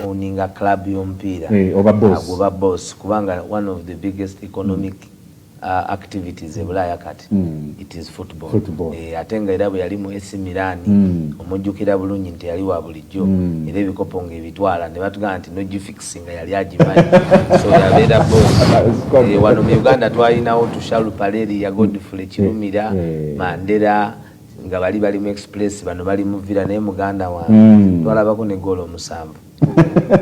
owninga club y'omupiira oba boss kubanga one of the biggest economic activities ebulaya kati it is football. Ate nga era bwe yali mu AC Milan omujjukira bulungi nti yali wa bulijjo era ebikopo ng'ebitwala ne batugamba nti no fixing yali agimanyi so yabeera boss. Wano mu Uganda twalinawo Tushalu Paleri ya Godfrey Kirumira Mandela nga bali mu express bano bali mu Villa naye muganda wange twalabako ne goal 7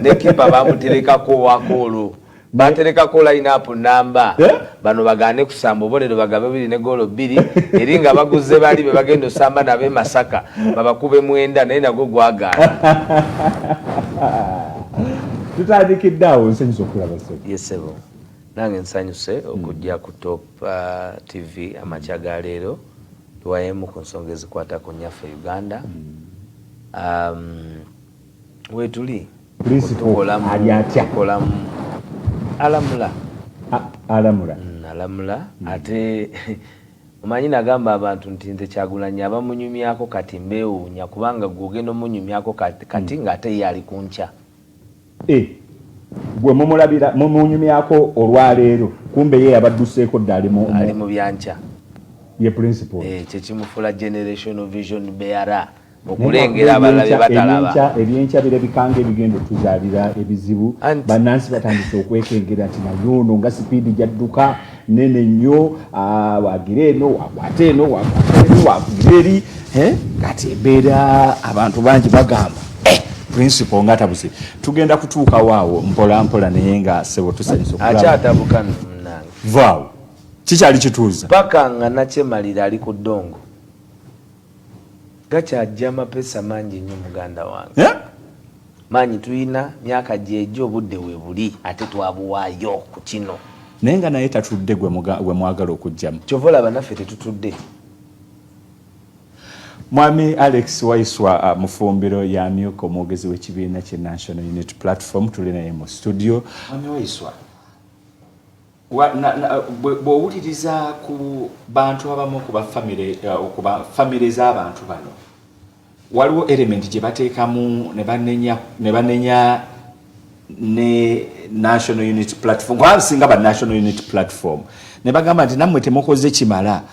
ne kipa bamuterekako wakoolo baterekako line up namba bano bagane kusamba obonero bagabe 2 ne goal 2 eri nga baguze bali be bagenda osamba nabe Masaka babakube mwenda naye nago gwagana tutandikiddawo nsanyusa okulaba se yesebo nange nsanyuse okujja ku Top TV amachaga leero tuwayemu ku nsonga ezikwata ku nyaffe Uganda wetuli tukola alamula ate omanyi nagamba abantu nti nze Kyagulanyi abamunyumyako kati mbeewuunya kubanga gwogenda omunyumyako kati ng'ate ye ali kunkya gwe mumulabira mumunyumyako olwaleero kumbe ye yabadduseeko dda ali mu byankya ye principal kyekimufula generational vision bearer okulengera abalabe batalaba ebyenkya birabikanga ebigenda okutuzaalira ebizibu bannansi batandise okwekengera nti naye ono nga sipiidi gyadduka nene nnyo wagira eno wakwata eno wagira eri kati embeera abantu bangi bagamba principal nga tabuze tugenda kutuuka waawo mpola mpola naye nga sebo tusanyusa okulaba akyatabuka munange vaawo kikyali kituuza paka nga nakyemalira ali ku ddongo gakyajja amapesa mangi nnyo muganda wange manyi tuyina myaka gyejo obudde we buli ate twabuwaayo ku kino naye nga naye tatudde gwe mwagala okujjamu kyova olaba naffe tetutudde. Mwami Alex Waisswa Mufumbiro y'amyuka omwogezi w'ekibiina kye National Unity Platform tuli naye mu studio. Mwami Waisswa bw'owuliriza ku bantu abamu ku famire z'abantu bano waliwo element gye bateekamu ne banenya ne National Unity Platform kwa singa ba National Unity Platform ne bagamba nti nammwe temukoze kimala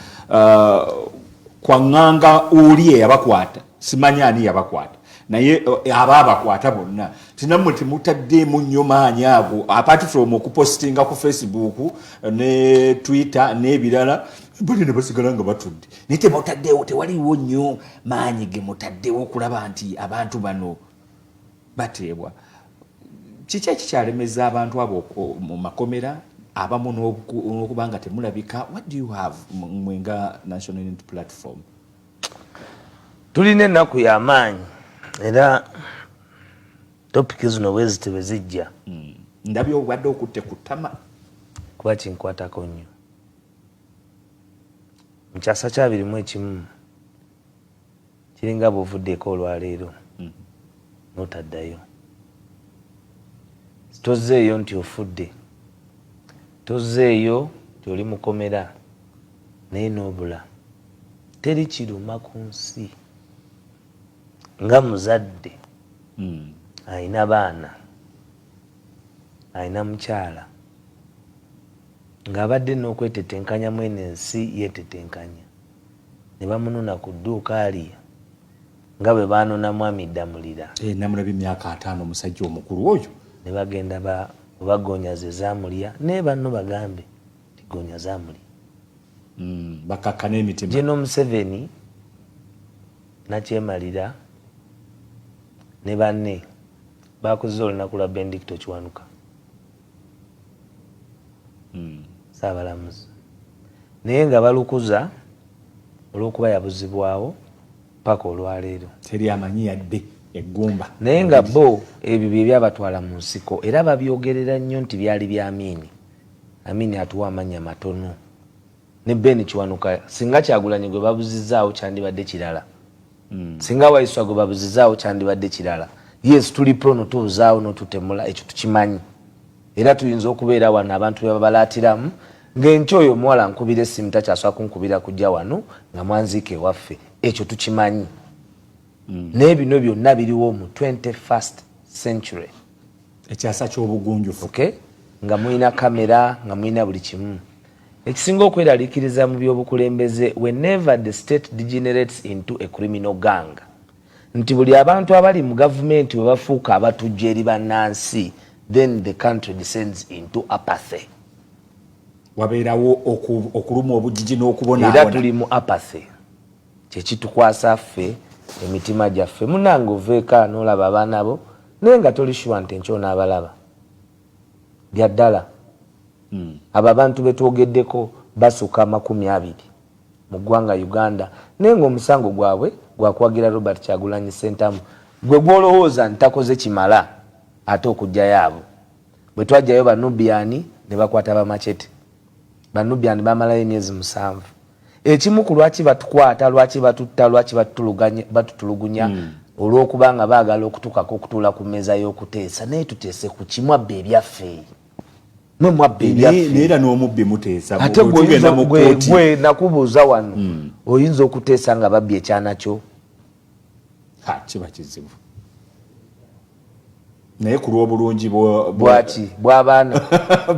kwanganga uli yabakwata simanyi ani yabakwata naye abakwata bonna tinammwe temutaddemu nnyo maanyi ago apart from okupostinga ku Facebook ne Twitter n'ebirala bali ne basigala nga batudde naye temutaddewo tewaliwo nnyo maanyi ge mutaddewo okulaba nti abantu bano bateebwa. Kiki ekikyalemeza abantu abo mu makomera abamu n'okubanga temulabika? What do you have mwenga National Unity Platform? Tulina ennaku y'amaanyi era topiki zino bwezitebe zijja ndabye obadde okutte ku ttama kuba kinkwatako nnyo mu kyasa kya 21 kiringa bw'ovuddeeko olwaleero n'otaddayo tozeeyo nti ofudde tozeeyo nti oli mukomera naye n'obula teri kiruma ku nsi nga muzadde ayina baana ayina mukyala ng'abadde n'okwetetenkanya mwene ensi yeetetenkanya ne bamunona ku dduuka aliya nga bwe baanona mwami Ddamulira namulabye emyaka 5 omusajja omukulu oyo ne bagenda bagonya ze zaamulya ne banno bagambe tigonya zaamulya bakakkana emitima. Gen.Museveni nakyemalira ne banne bakoze olunaku lwa Benedicto Kiwanuka Saabalamuzi naye nga balukuza olw'okuba yabuzibwawo paka olwaleero teri amanyi yadde eggumba naye nga bo ebyo bye byabatwala mu nsiko era babyogerera nnyo nti byali bya Amini atuwa amanya matono ne Ben Kiwanuka singa Kyagulanyi gwe babuzizaawo kyandibadde kirala singa Waisswa gwe babuzizaawo kyandibadde kirala. Yes tuli prono tuzaawo n'otutemula ekyo tukimanyi era tuyinza okubeera wano abantu bebabalaatiramu ng'enkya oyo omuwala nkubira essimu takyasobola kunkubira kujja wano nga mwanziike waffe ekyo tukimanyi naye bino byonna biriwo mu 21st century. Ekyasa ky'obugunjufu. Okay? Nga muina kamera, nga muina buli kimu. Ekisinga okweraliikiriza mu by'obukulembeze, whenever the state degenerates into a criminal gang, nti buli abantu abali mu gavumenti bwe bafuuka abatujja eri bannansi, then the country descends into apathy. Wabeerawo okuluma obujiji n'okubonaabona. Era tuli mu apathy. Kyekitukwasa ffe emitima gyaffe. Munnange oveeka n'olaba abaana bo naye nga toli sure nti enkyo n'abalaba. Bya ddala. Abo abantu betwogeddeko basuka 20 mu ggwanga Uganda naye ng'omusango gwabwe gwakwagira Robert Kyagulanyi Ssentamu gwe gwolowooza ntakoze kimala ate okujjayo abo. Bwe twajjayo Banubiani ne bakwata bamachete. Banubiani bamalayo emyezi 7. Ekimu ku lwaki batukwata, lwaki batutta, lwaki batutulugunya olw'okubanga baagala okutukako okutuula ku mmeeza y'okuteesa naye tuteese ku kimu abbe ebyaffe. Mwe mwabbe ebyaffe. Neera n'omubbi muteesa. Ate gwe nakubuuza wano oyinza okuteesa nga babbi ekyana kyo. Kiba kizibu. Naye ku lw'obulungi bwaki bw'abaana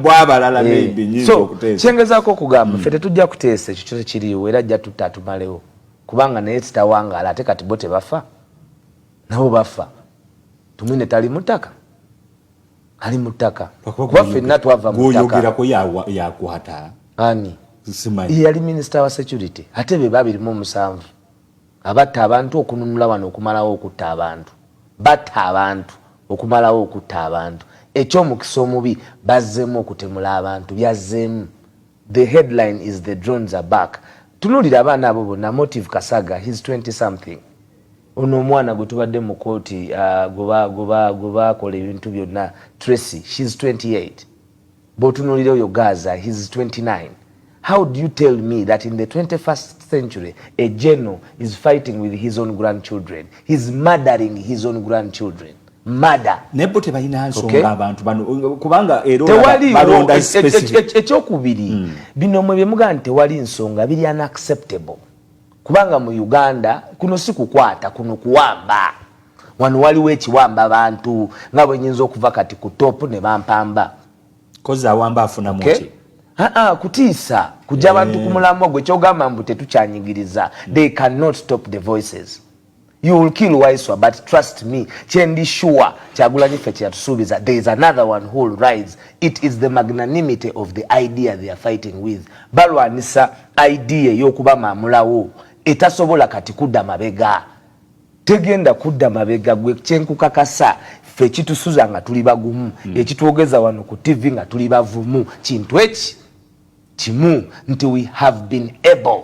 bw'abalala maybe nyinza okuteesa. Kyengezaako okugamba ffe tetujja kuteesa ekyo tekiriwo era ajja tutta atumalewo kubanga naye titawangaala ate kati bo tebafa nabo bafa. Tumwine tali mu ttaka ali mu ttaka kuba ffenna twava mu ttaka. Gwoyogerako yakwata ani yali minisita wa security ate be 27 abatta abantu okununula wano okumalawo okutta abantu batta abantu okumalawo okutta abantu ekyomukisa omubi bazzemu okutemula abantu byazzeemu. The headline is the drones are back. Tunulira abaana abo bonna. Motive Kasaga, he's 20 something. Ono omwana gwe tubadde mu kooti goba kola ebintu byonna Tracy, she's 28. Botunulira oyo Gaza, he's 29. How do you tell me that in the 21st century a general is fighting with his own grandchildren? He's murdering his own grandchildren. Murder. Nebo tebalina nsonga abantu bano kubanga balonda specific. Ekyokubiri bino mwe byemuga nti tewali nsonga biri unacceptable. Kubanga mu Uganda kuno si kukwata kuno kuwamba. Wano waliwo ekiwamba abantu nga bwe nyinza okuva kati ku top ne bampamba. Koza awamba afuna muki. Kutiisa kujja abantu kumulamwa gwe kyogamba mbu tetukyanyigiriza. They cannot stop the voices. You will kill Waisswa, but trust me, Chendi sure, Kyagulanyi fe kyatusuubiza, there is another one who will rise. It is the magnanimity of the idea they are fighting with. Balwanisa idea y'okuba mamulawo etasobola kati kudda mabega. Tegenda kudda mabega gwe kyenkukakasa fe kitusuza nga tuli bagumu ekitwogeza wano ku TV nga tuli bavumu kintu eki kimu nti we have been able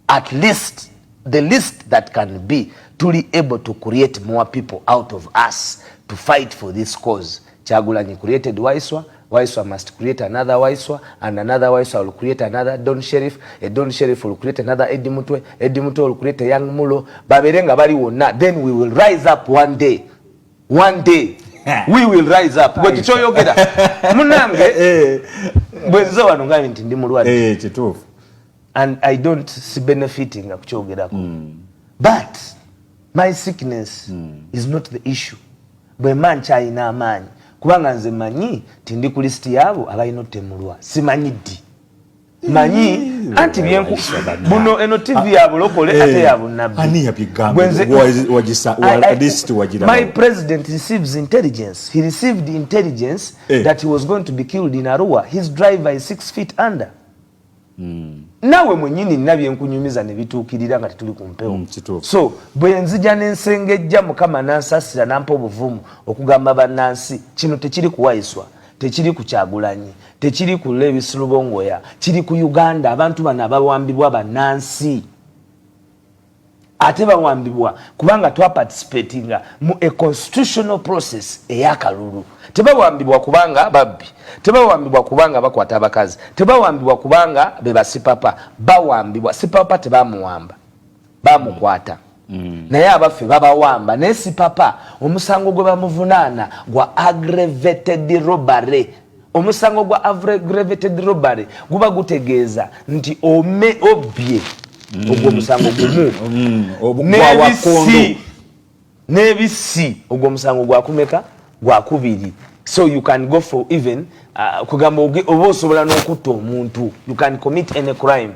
at least the least that can be to be able to create more people out of us to fight for this cause. Kyagulanyi created Waisswa. Waisswa must create another Waisswa, and another Waisswa will create another Don Sheriff. A Don Sheriff will create another Eddie Mutwe. Eddie Mutwe will create a Young Mulo. Baberenga bali wonna. Then we will rise up one day. One day we will rise up. Gwe kichoyogera. Munange bwenzo wano ngambi nti ndi mulwadde. Kituufu. And I don't see benefiting akuchogerako. But my sickness is not the issue. Bwe mancha ina amanyi kubanga nze manyi tindi ku list yabo abalina otemulwa simanyi ddi manyi anti byenku buno eno TV yabo lokole ate yabo nabbi ani yapigamba wajisa list wajira. My president receives intelligence. He received intelligence that he was going to be killed in Arua. His driver is 6 feet under. Nawe mwenyini nabye nkunyumiza ne bituukirira nga tetuli ku mpewo. So bwe nzija n'ensengejja Mukama n'ansasira n'ampa obuvumu okugamba bannansi kino tekiri ku Waisswa, tekiri ku Kyagulanyi, tekiri ku Lewis Lubongoya, kiri ku Uganda. Abantu bano abawambibwa bannansi ate bawambibwa kubanga twaparticipatinga mu a constitutional process eyakalulu. Tebawambibwa kubanga babbi, tebawambibwa kubanga bakwata abakazi, tebawambibwa kubanga be basipapa. Bawambibwa sipapa tebamuwamba, bamukwata. Naye abaffe babawamba ne sipapa. Omusango gwe bamuvunaana gwa aggravated robbery. Omusango gwa aggravated robbery guba gutegeeza nti obbye ogwo musango gumu. Obugwa wa kondo nebisi ogwo musango gwa kumeka gwa kubiri. So you can go for even kugamba oba osobola n'okutta omuntu, you can commit any crime.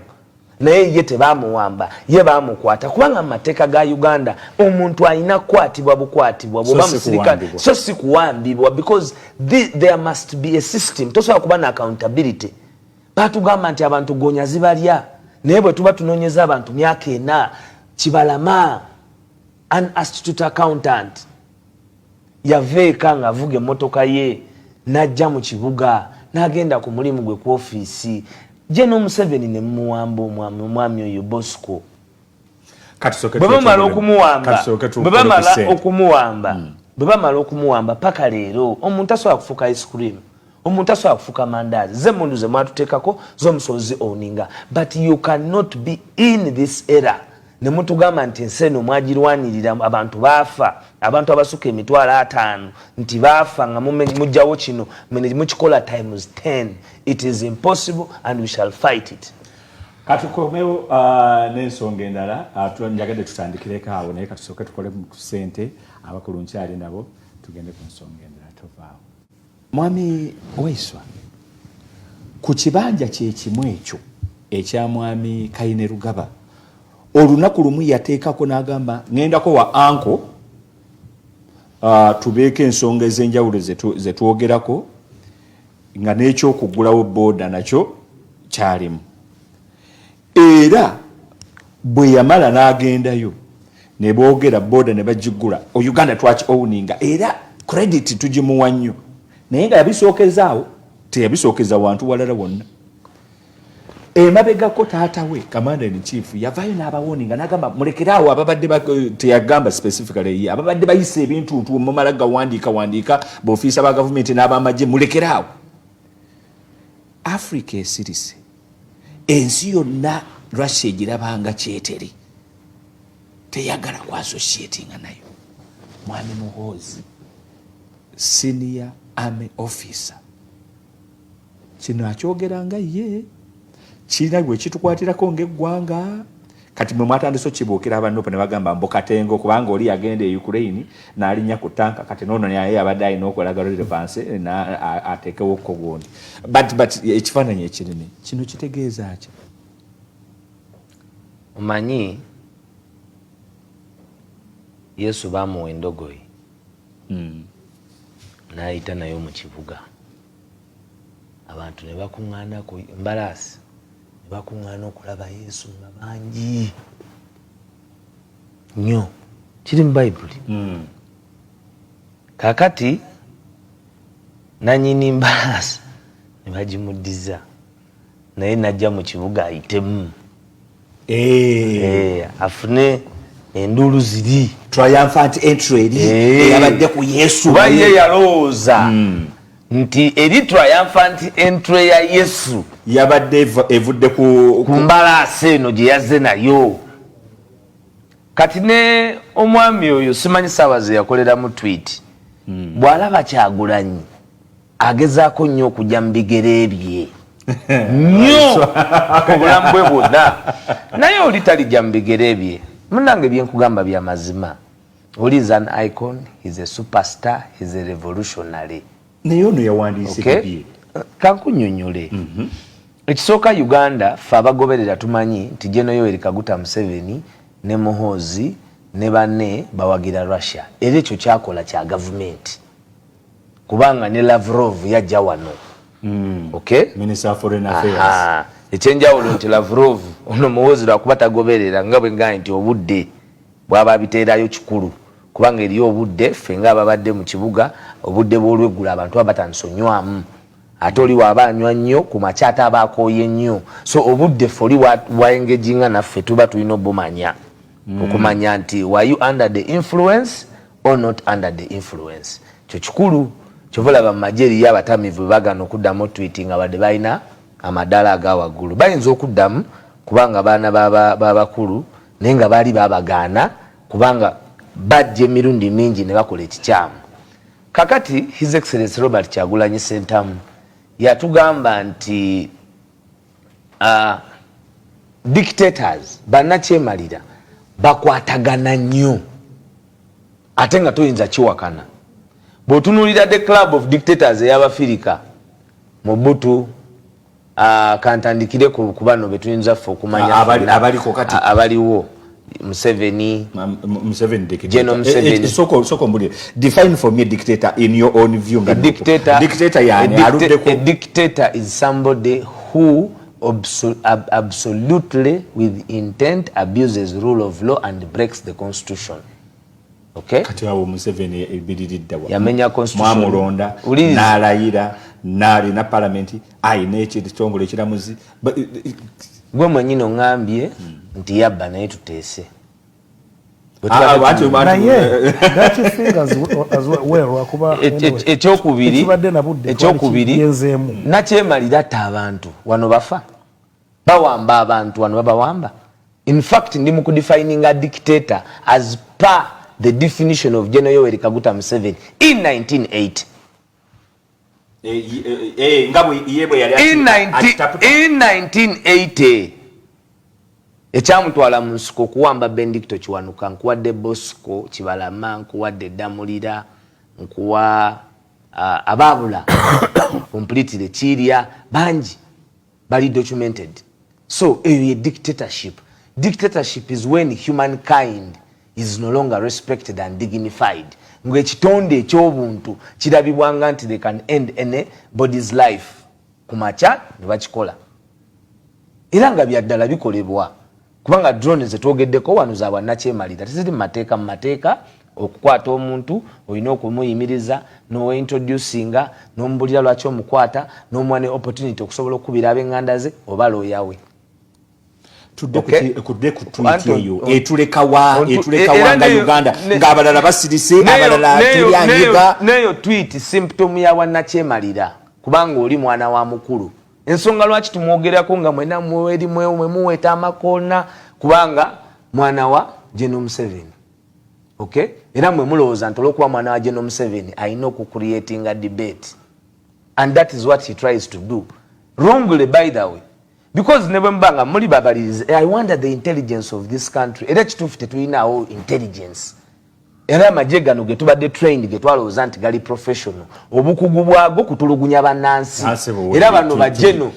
Naye ye tebamuwamba, ye bamukwata kubanga mu mateeka ga Uganda omuntu alina kukwatibwa bukwatibwa bwoba musirikale, so si kuwambibwa, because there must be a system. Tosobola kuba na accountability. Batugamba nti abantu gonya zibalya, naye bwe tuba tunoonyeza abantu myaka 4 Kibalama an institute accountant yaveeka ng'avuga emmotoka ye n'ajja mu kibuga n'agenda ku mulimu gwe ku ofiisi. Gen.Museveni ne muwamba omwami oyo Bosco. Bwe bamala okumuwamba paka leero omuntu asobola kufuuka ice cream, omuntu asobola kufuuka mandaazi, ze mundu ze mwatuteekako z'omusozi oninga. But you cannot be in this era ne mutugamba nti ensi eno mwagirwanirira abantu baafa, abantu abasuka emitwalo 5 nti baafa nga mujjawo kino mukikola times 10. It is impossible and we shall fight it. Katukomewo n'ensonga endala njagadde tutandikireko awo, naye katusooke tukole mu ssente abakulu nkyali nabo tugende ku nsonga endala tovaawo. Mwami Waisswa, ku kibanja kye kimu ekyo ekya mwami Kayine Rugaba, olunaku lumu yateekako n'agamba ngendako wa anko tubeeko ensonga ez'enjawulo ze twogerako, nga n'ekyokugulawo booda nakyo kyalimu. Era bwe yamala n'agendayo ne boogera booda ne bagigula, Uganda twaki owuninga, era credit tugimuwa nnyo, naye nga yabisookezaawo, teyabisookeza wantu walala wonna. Emabegako taata we Commander in Chief yavaayo n'abawoninga n'agamba mulekeraawo ababadde teyagamba specifically ababadde bayisa ebintu mumala gawandiika b'ofiisa ba gavumenti n'abamagye mulekeraawo. Africa esirise, ensi yonna Russia egirabanga kyeteri, teyagala ku associatinga nayo. Mwami Muhoozi, senior army officer, kino akyogeranga ye kirina gwe kitukwatirako ng'eggwanga. Kati mwe mwatandise kibuukira abannopo ne bagamba mbokatengo kubanga oli yagenda e Ukraine n'alinnya ku tanka, kati noono naye abadde alina okweraga relevance ateekewo ko gundi. But ekifaananyi ekirime kino kitegeeza ki? Omanyi Yesu bamuwa endogoyi n'ayita nayo mu kibuga, abantu ne bakuŋŋaana ku mbalaasi, ne bakuŋŋaana okulaba Yesu nga bangi nnyo, kiri mu Bayibuli. Kakati nanyini mbalaasi ne bagimuddiza, naye najja mu kibuga ayitemu afune enduulu ziri triumphant entry eyabadde ku Yesu. Kuba ye yalowooza nti eri triumphant entry ya Yesu yabadde evudde ku mbalaasi eno gye yazze nayo. Kati ne omwami oyo simanyi ssaawa ze yakolera mu tweet, bw'alaba Kyagulanyi agezaako nnyo okujja mu bigere bye nnyo ku bulamu bwe bwonna, naye oli talijja mu bigere bye. Munnange byenkugamba bya mazima. Oli is an icon, he's a superstar, he's a revolutionary. Naye ono yawandiise bibye. Kankunnyonnyole. Ekisooka Uganda ffe abagoberera tumanyi nti Gen.Museveni ne Muhoozi ne Banne bawagira Russia. Era ekyo kyakola kya gavumenti. Kubanga ne Lavrov yajja wano. Minister of Foreign Affairs. Ekyenjawulo nti Lavrov ono Muhoozi lwakuba tagoberera nga bwe ngaa nti obudde bw'aba biteerayo kikulu. Kubanga eriyo obudde ffe nga ababadde mu kibuga, obudde bw'olweggula abantu abatandise onywamu. Ate oli waaba anywa nnyo ku makya ate aba akooye nnyo. So obudde ffe oli waengeginga naffe tuba tulina obumanya. Okumanya nti were you under the influence or not under the influence. Kyo kikulu. Kyova olaba mu magye eriyo abatamivu bagana okuddamu tweeting abadde balina amadaala aga waggulu. Bayinza okuddamu kubanga baana b'abakulu naye nga baali babagaana kubanga bajja emirundi mingi ne bakola ekikyamu. Kakati His Excellency Robert Kyagulanyi Ssentamu yatugamba nti dictators bannakyemalira bakwatagana nnyo ate nga toyinza kiwakana. Bw'otunuulira the club of dictators ey'Abafirika Mobutu kantandikire ku bano be tuyinza ffe okumanya abaliwo Museveni Gen.Museveni. Soko mbuli. Define for me a dictator in your own view. A dictator is somebody who absolutely with intent abuses rule of law and breaks the constitution. Okay? Kati wawo Museveni ebidiridda wa. Yamenya constitution. Mwamulonda, n'alayira, n'alina parliament, ayina ekitongole ekiramuzi. Gwe mwennyini oŋŋambye nti yabba naye tuteese. Ekyokubiri nakyemalira ate abantu wano bafa bawamba abantu wano babawamba. In fact ndi mu kudefining a dictator as per the definition of General Yoweri Kaguta Museveni in 1980. In 1980 ekyamutwala mu nsiko kuwamba Bendicto Kiwanuka, nkuwadde Bosco Kibalama, nkuwadde Damulira, nkuwa ababula completely Kiria bangi bali documented. So a dictatorship is when humankind is no longer respected and dignified. Ngwe kitonde ekyobuntu kirabibwanga nti they can end anybody's life kumacha ne bakikola. Era nga byaddala bikolebwa kubanga drone zetwogeddeko wano za bannakyemalira teziri mu mateeka okukwata omuntu olina okumuyimiriza n'ointroducinga n'omubulira lwaki omukwata n'omwana opportunity okusobola okubira ab'enganda ze oba looyawe. Kudde ku tweet eyo etulekawa nga Uganda ng'abalala basirise abalala teryanyiga. Neyo tweet symptom ya bannakyemalira kubanga oli mwana wa mukulu. Ensonga lwaki tumwogerako nga mwena mweri mwe muweta amakoona kubanga mwana wa Gen.Museveni. Okay? Era mwe mulowooza nti olw'okuba mwana wa Gen.Museveni alina okucreating a debate. And that is what he tries to do. Wrongly, by the way. Because never mbanga muli babalirize. I wonder the intelligence of this country. Era kituufu tetulinawo intelligence. Era amagye gano ge tubadde trained ge twalowooza nti gali professional. Obukugu bwago kutulugunya bannansi. Era bano bajeno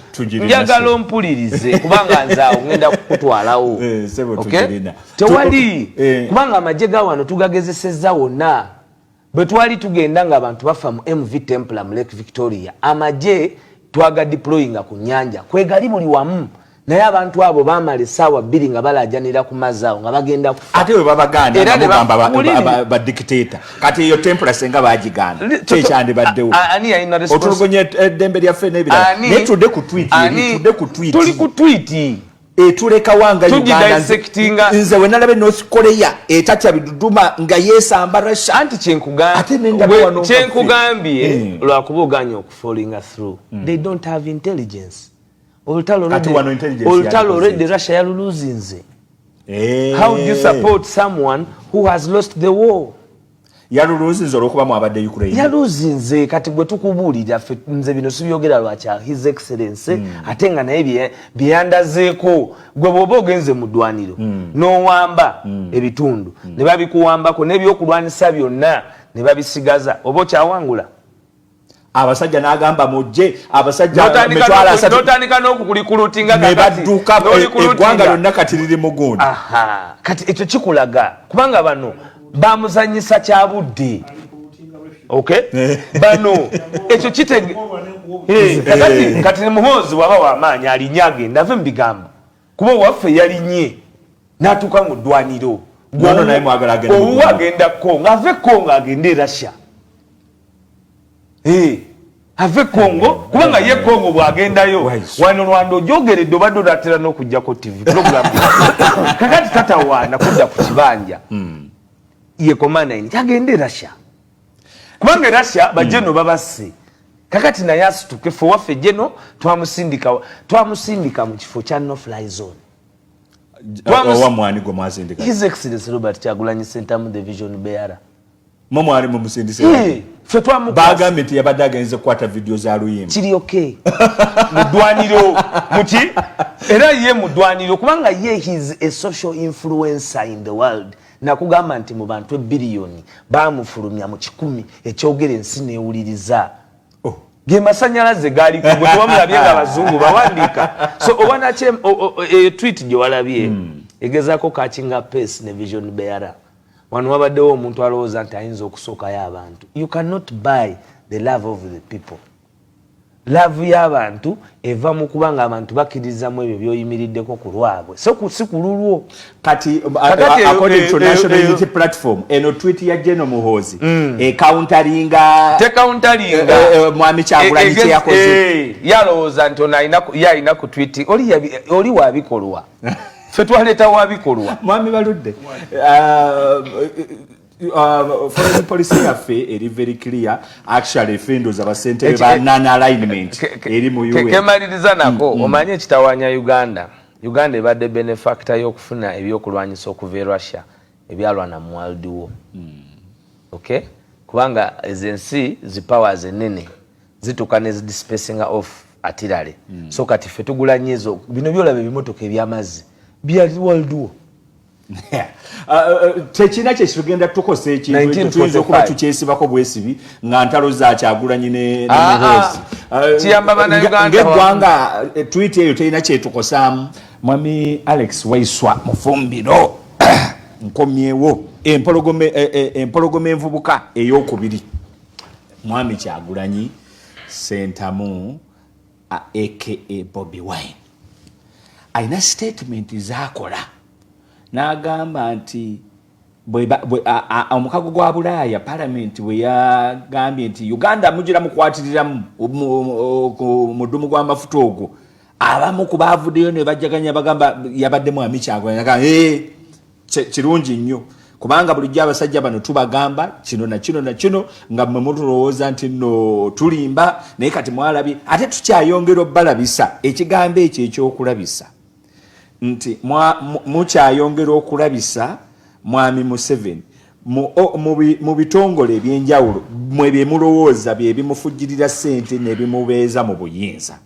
njagala ompulirize kubanga nzaawo ngenda kukutwalawo. Okay? Tewali kubanga amagye ga wano tugagezesezza wonna. Bwe twali tugenda nga abantu bafa mu MV Templar mu Lake Victoria. Amagye twaga deployinga ku nnyanja kwegali buli wamu. Naye abantu abo bamala essaawa 2 nga balaajanira ku mazaawo nga bagenda kufa. Ate we babaganda nga mugamba ba dictator. Kati eyo Templar senga baagiganda. Kyekyandibaddewo. Ani yalina otulugunya eddembe lyaffe n'ebirala. Naye tudde ku tweet. Tuli ku tweet. Etuleka wanga Uganda nze we nalabe North Korea etatya biduduma nga yeesamba Russia. Anti kyenkugambye lwakuba okufallinga through. They don't have intelligence. Olutalo already Russia yaluluzinze. How do you support someone who has lost the war? Yaluluzinze olwokuba mwabadde Ukraine. Yaluzinze kati gwe tukubuulira ffe nze bino sibyogera lwakya His Excellency ate nga naye byeyandazeeko gwe bw'oba ogenze mu ddwaniro n'owamba ebitundu ne babikuwambako n'ebyokulwanisa byonna ne babisigaza oba okyawangula. Abasajja n'agamba mujje abasajja n'otandika n'okukulikulutinga nebadduka eggwanga lyonna kati liri mu gundi. Kati ekyo kikulaga kubanga bano bamuzanyisa kya budde. Okay? Bano ekyo kitege kati ne muhoozi waba w'amaanyi alinye agenda ave mu bigambo kuba owaffe yalinye n'atuuka mu ddwaniro owuwe agenda Kongo ave Kongo agende Russia. Ave Kongo kubanga ye Kongo bwagendayo wano Rwanda ojogeredde obadde olatera n'okujjako TV program kakati tatawaana kudda ku kibanja ye komanda ini agende Russia kubanga Russia bajeno babasse kakati naye asituke ffe waffe jeno twamusindika mu kifo kya no fly zone. Mwani gwe mwasindika His Excellency Robert Kyagulanyi Ssentamu Division Beara mwari mu musindise ffe bagambye nti yabadde agenze kukwata video za luyimba kiri okay mu ddwaniro muki era ye mu ddwaniro kubanga ye he is a social influencer in the world. nakugamba nti mu bantu ebiliyoni bamufulumya mu 10 ekyogera ensi neewuliriza ge masanyalaze gali ku bwamulabye nga abazungu bawandika so obana tweet gye walabye egezaako catching up pace ne vision bearer wano wabaddewo omuntu alowooza nti ayinza okusookayo abantu. You cannot buy the love of the people. Love y'abantu eva mu kubanga abantu bakkirizamu ebyo byoyimiriddeko ku lwabwe so si ku lulwo kati according to National Unity Platform eno tweet ya Gen.Muhozi countelinga mwami Kyagulanyi kye yakoze yalowooza nti yalina ku tweet oli wabikolwa fe twaleeta wabikolwa mwami baludde foreign policy yaffe eri very clear actually fendo za basentebe ba non alignment eri mu UN kemaliriza nako omanye ekitawanya Uganda ebadde benefactor y'okufuna ebyokulwanyisa okuva Russia ebyalwana mu World War okay kubanga ezensi zi powers enene zituka ne dispersing off atirale so kati fe tugulanyizo bino byolabe bimotoka ebyamazi bya World War tekina kyekigenda tukose ekintu tuyinza okuba tukyesibako bwesibi nga ntalo za Kyagulanyi ne Muhozi kiyamba bannayuganda ng'eggwanga tweet eyo terina kyetukosaamu. Mwami Alex Waisswa Mufumbiro nkomyewo empologoma envubuka ey'okubiri mwami Kyagulanyi Sentamu aka Bobi Wine ayina statement zaakola n'agamba nti omukago gwa Bulaaya Parliament bwe yagambye nti Uganda mugira mukwatiriramu mudumu gw'amafuta ogwo abamu ku baavuddeyo ne bajjaganya bagamba yabadde mwami Kyagulanyi kirungi nnyo kubanga bulijjo abasajja bano tubagamba kino na kino na kino nga mmwe mulowooza nti nno tulimba naye kati mwalabye ate tukyayongera obbalabisa ekigambo ekyo ekyokulabisa nti mukyayongera okulabisa mwami Museveni mu bitongole ebyenjawulo mwe bye mulowooza bye bimufujjirira ssente ne bimubeeza mu buyinza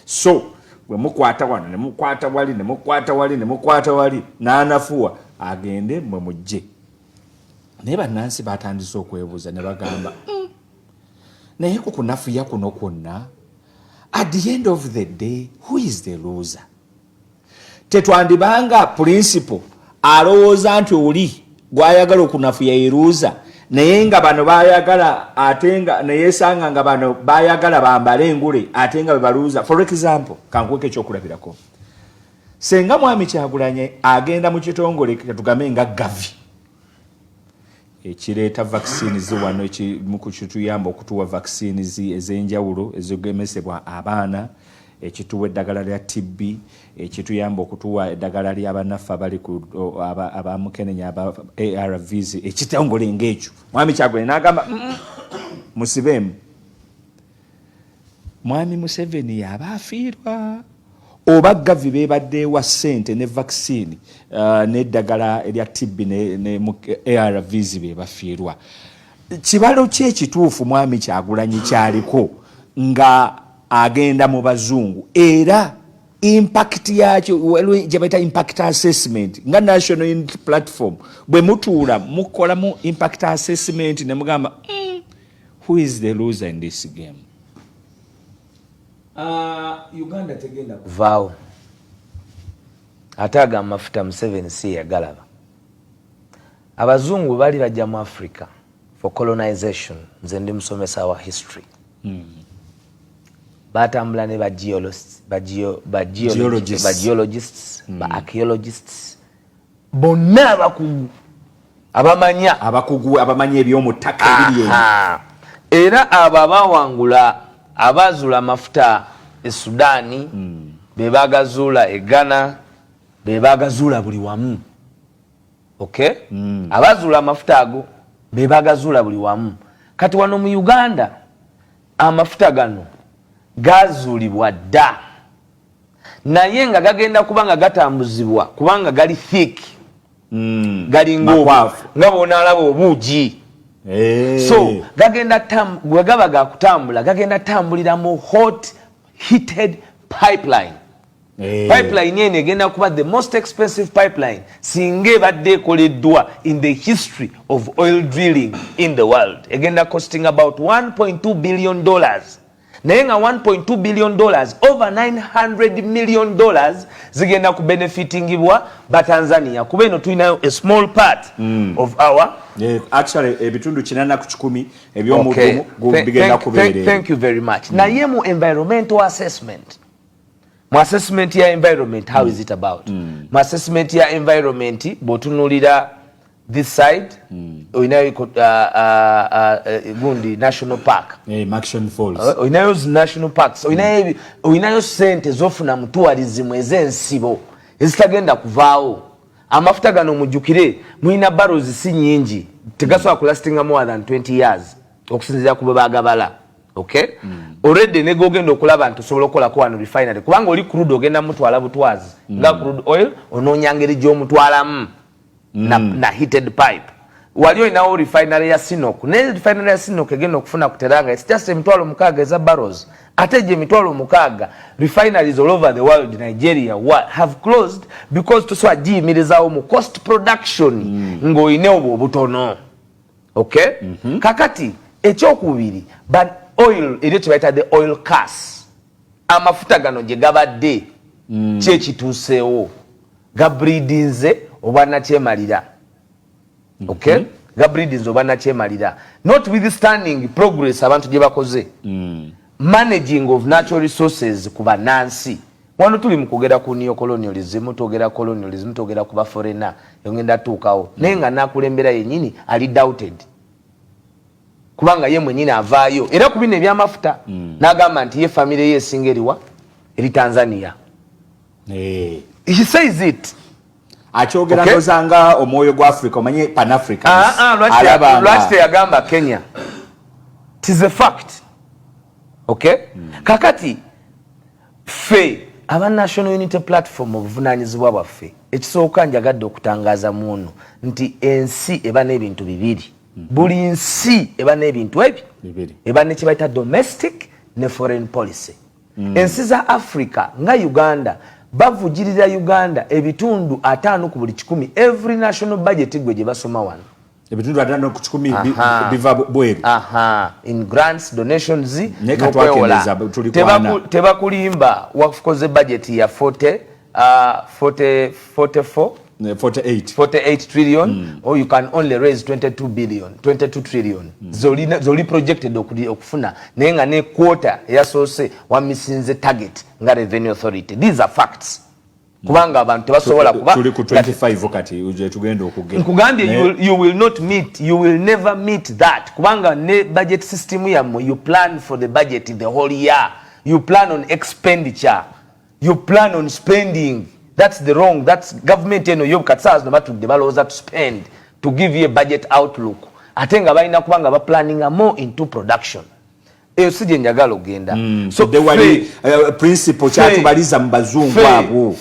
so bwe mukwata wano ne mukwata wali ne mukwata wali ne mukwata wali n'anafuwa agende mwe mujje naye bannansi batandise okwebuuza ne bagamba naye ku kunafuya kuno kwonna at the end of the day who is the loser? Tetwandibanga principle alowooza nti oli gwayagala okunafuya yeruuza naye nga bano bayagala atenga naye sanga nga bano bayagala bambale engule atenga bebaluuza. For example kankweke ekyokulabirako senga mwami Kyagulanyi agenda mu kitongole tugambe nga Gavi ekireeta vaccines wano ekimukituyamba okutuwa vaccines ez'enjawulo ezigemesebwa abaana ekituwa eddagala lya TB ekituyamba okutuwa eddagala ly'abannaffe abali ku abamukenenya aba ARVs ekitongole ng'ekyo mwami Kyagulanyi n'agamba musibeemu mwami Museveni yaba afiirwa oba Gavi beebadde wa ssente ne vaccine n'eddagala erya TB ne ARVs be bafiirwa. Kibalo ki ekituufu mwami Kyagulanyi kyaliko nga agenda mu bazungu era impact yakyo gye bayita impact assessment nga National Unity Platform bwe mutuula mukolamu impact assessment ne mugamba who is the loser in this game? Uganda tegenda kuvaawo ate agamba mafuta Museveni si yagalaba. Abazungu bali bajja mu Africa for colonization. Nze ndi musomesa wa history. Batambula ne ba geologists, ba archaeologists, bonna abamanya eby'omuttaka ebiri era abo abawangula abazula mafuta e Sudani bebagazuula e Ghana bebagazuula buli wamu. Okay? Abazula mafuta ago bebagazuula buli wamu. Kati wano mu Uganda amafuta gano gazuulibwa dda naye nga gagenda kubanga gatambuzibwa kubanga gali thick gali nga bonaalaba obuugi. So gagenda gaba ga kutambula gagenda tambulira mu hot heated pipeline Pipeline ene egenda kuba the most expensive pipeline singa ebadde ekoleddwa in the history of oil drilling in the world. Egenda costing about $1.2 billion. Naye nga $1.2 billion, over $900 million zigenda ku benefitingibwa ba Tanzania. Kuba eno tulinayo a small part of our actually ebitundu 8 ebyomudumu bigenda kubeerera. Thank you very much. Naye mu environmental assessment, mu assessment ya environment, how is it about? Mu assessment ya environment botunulira this side oinayo gundi national park, Maction Falls, oinayo national parks, oinayo sente zofuna mu tourism ezensibo ezitagenda kuvaawo. Amafuta gano mujukire muina barrels si nyingi, tegasobola kulastinga more than 20 years okusinzira ku bagabala. Okay? Already nego ogenda okulaba nti osobola okukolako wano refinery kubanga oli crude ogenda mutwala butwazi nga crude oil onoonya ngeri gy'omutwalamu na heated pipe. Wali olinawo refinery ya Sinok, ne refinery ya Sinok egenda okufuna kuteranga it's just emitwalo 6 eza barrels. Ate gye emitwalo 6 refineries all over the world, Nigeria have closed because tuswa giyimirizawo mu cost production ng'oyine obwo obutono. Okay? Kakati ekyokubiri but oil eri kyebayita the oil cash, amafuta gano gye gabadde kyekituuseewo gabreedinze oba nakyemalira. Okay? Gabreedinze oba nakyemalira, notwithstanding progress abantu gye bakoze managing of natural resources ku bannansi. Wano tuli mu kugera ku neocolonialism, tugera colonialism, tugera ku baforena yongenda tuukawo naye nga nakulembera yennyini ali doubted kubanga ye mwenyine avaayo era ku bino ebyamafuta n'agamba nti ye family ye esingeriwa eri Tanzania. He says it. Akyogera nozanga omwoyo gwa Africa omanye Pan Africans. Lwaki teyagamba Kenya? It is a fact. Okay? Kakati fe aba National Unity Platform obuvunanyizibwa bwaffe ekisooka njagadde okutangaza muno nti ensi eba n'ebintu bibiri. Buli nsi eba n'ebintu ebyo eba ne kibayita domestic ne foreign policy. Ensi za Africa nga Uganda bavugirira Uganda ebitundu 5 ku buli 100 every national budget gwe gye basoma wano. Ebitundu 5 ku 100 biva bweru. In grants, donations, tebakulimba wafukoze budget ya 48 trillion or you can only raise 22 trillion. Zoli projected okufuna naye nga ne quota yasoose wamisinze target nga revenue authority. These are facts. Kubanga abantu tebasobola kuba tuli ku 25 kati uje tugenda okugenda. Nkugambye you will never meet that. Kubanga ne budget system yamwe you plan for the budget the whole year. You plan on expenditure. You plan on spending. That's the wrong. That's government you katsaz no batu de baloza to spend to give you a budget outlook. Atenga balina kubanga ba planning more into production. Eyo sije njagala ogenda. So the wali principle kyatubaliza mu bazungu abo.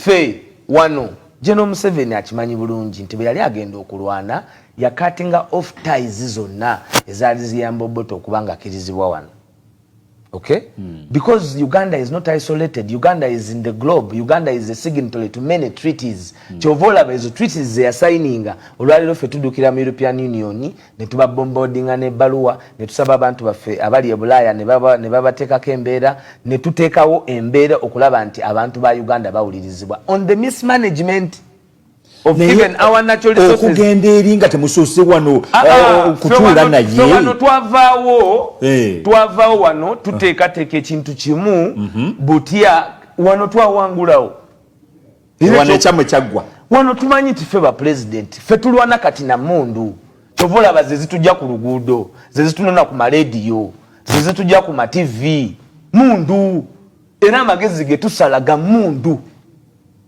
Wano Gen.Museveni akimanyi bulungi nti yali agenda okulwana ya cutting off ties zonna ezaali ziyamba Obote okubanga akirizibwa wano. Okay? Because Uganda is not isolated. Uganda is in the globe. Uganda is a signatory to many treaties. Chovola bezo treaties they are signing. Olwaliro fe tudukira mu European Union ne tuba bombardinga ne baluwa ne tusaba abantu baffe abali e Bulaya ne baba tekako embeera ne tuteekawo embeera okulaba nti abantu ba Uganda bawulirizibwa on the mismanagement of even our natural resources. Okugenda eri nga temusoose wano kutuula naye. Wano twavaawo wano tuteekateeka ekintu kimu butya wano twawangulawo. Wano ekyamwe kyaggwa. Wano tumanyi nti ffe ba president ffe tulwana kati na mundu. Kyova olaba ze zitujja ku luguudo, ze zitunona ku marediyo, ze zitujja ku ma TV. Mundu era amagezi ge tusalaga mundu.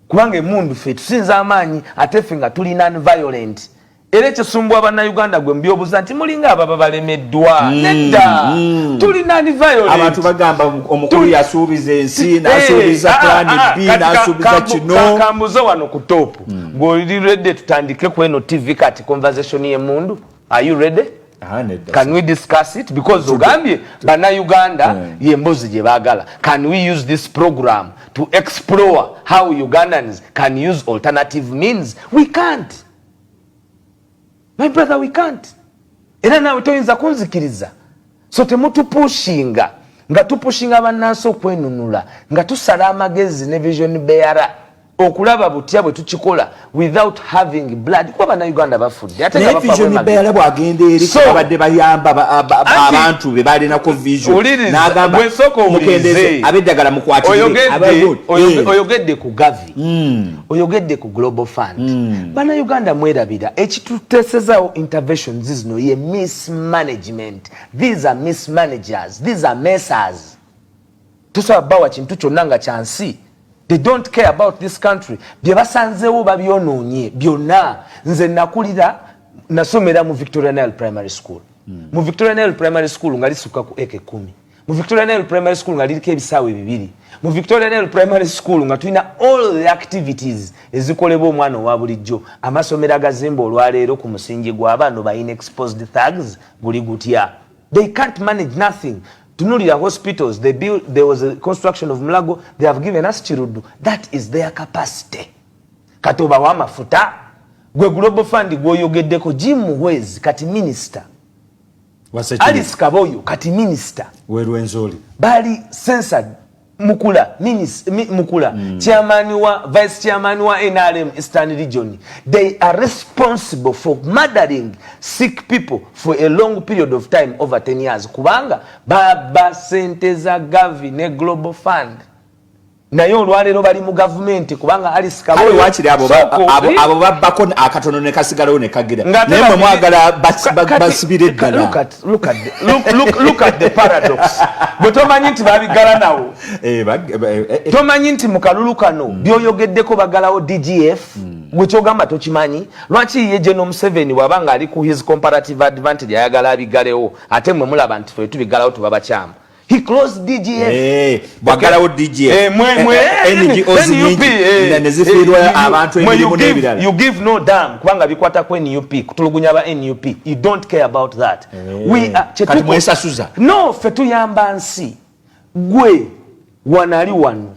Kubanga mundu fe tusinza amaanyi ate ffe nga tuli non-violent. Era ekisumbwa Bannayuganda gwe mbyobuza nti mulinga ababa balemeddwa. Nedda tuli non-violent. Abantu bagamba omukulu yasuubiza ensi n'asuubiza plan B n'asuubiza kino. Kambuzo wano ku top. Ng'oli ready tutandike ku eno TV kati conversation ye mundu. Are you ready? Can we discuss it? Because Ugambye, Banna Uganda, Yembozi Jebagala. Can we use this program to explore how Ugandans can use alternative means? We can't. My brother, we can't. Era nawe toyinza kunzikiriza. So temutu pushinga. Nga tupushinga bannansi okwenunula. Nga tusala amagezi ne vision bearer. Okulaba butya bwe tukikola without having blood kuba na Uganda bafudde ate nga vision bearer bwagenda eri abadde bayamba abantu be bali na vision n'agamba mukendeze abeddagala mukwatire oyogedde ku gavi oyogedde ku global fund bana Uganda mwerabira ekitutesezaawo interventions zino ye mismanagement. These are mismanagers, these are messers. Tusaba kintu kyonna nga kyansi. They don't care about this country. Byebasanzewo babyonoonye byonna. Nze nakulira nasomera mu Victoria Nile Primary School. Mu Victoria Nile Primary School nga lisuka ku eke 10. Mu Victoria Nile Primary School nga liriko ebisaawe 2. Mu Victoria Nile Primary School nga tulina all the activities ezikolebwa omwana owa bulijjo. Amasomero agazimba olwaleero ku musingi gw'abaana ba inexposed thugs guli gutya. They can't manage nothing. Tunulira hospitals, there was a construction of Mulago, they have given us Chirudu. That is their capacity. Katoba wa mafuta, gwe global fund gwoyogeddeko Jim Muhwezi kati minister. Alice Kaboyo kati minister. Werwenzoli. Bali censored Mukula, Mukula, vice chairman wa NRM Eastern Region. They are responsible for murdering sick people for a long period of time, over 10 years. Kubanga baba sente za gavi ne global fund. Naye olwaleero bali mu government kubanga Alice Kaboyo wakiri abo babbako akatono ne kasigalawo ne kagira naye mwe mwagala basibire ddala. Look at the paradox. Bwe tomanyi nti babigala nawo tomanyi nti mu kalulu kano byoyogeddeko bagalawo DGF gwe kyogamba tokimanyi. Lwaki ye Gen.Museveni wabanga ali ku his comparative advantage ayagala abigalewo ate mwe mulaba nti ffe tubigalawo tubabakyamu. He closed DGF. Bagalawo DGF. NGOs nezifirwa abantu emirimu n'ebirala. You give no damn kubanga bikwata ku NUP kutulugunya ba NUP. You don't care about that. We are kati mwesasuza. No, fe tuyamba nsi. Gwe wanali wano.